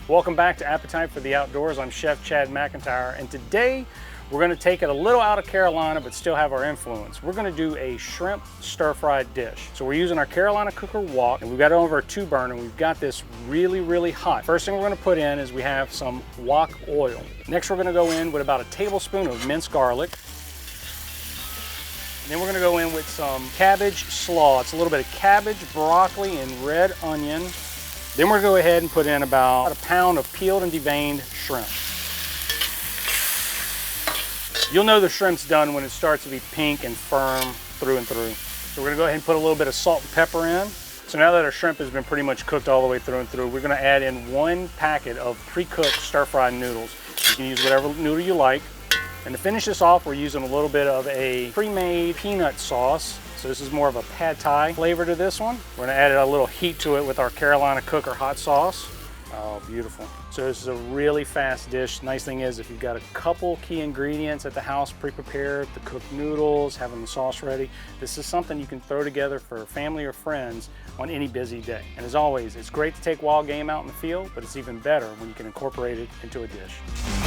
Welcome back to Appetite for the Outdoors. I'm Chef Chad McIntyre, and today we're going to take it a little out of Carolina but still have our influence. We're going to do a shrimp stir-fried dish. So we're using our Carolina cooker wok, and we've got it over a 2-burner, and we've got this really hot. First thing we're going to put in is we have some wok oil. Next we're going to go in with about a tablespoon of minced garlic. And then we're going to go in with some cabbage slaw. It's a little bit of cabbage, broccoli, and red onion. Then we're going to go ahead and put in about a pound of peeled and deveined shrimp. You'll know the shrimp's done when it starts to be pink and firm through and through. So we're going to go ahead and put a little bit of salt and pepper in. So now that our shrimp has been pretty much cooked all the way through and through, we're going to add in 1 packet of pre-cooked stir-fried noodles. You can use whatever noodle you like. And to finish this off, we're using a little bit of a pre-made peanut sauce. So this is more of a pad thai flavor to this one. We're gonna add a little heat to it with our Carolina cooker hot sauce. Oh, beautiful. So this is a really fast dish. Nice thing is if you've got a couple key ingredients at the house pre-prepared, the cooked noodles, having the sauce ready, this is something you can throw together for family or friends on any busy day. And as always, it's great to take wild game out in the field, but it's even better when you can incorporate it into a dish.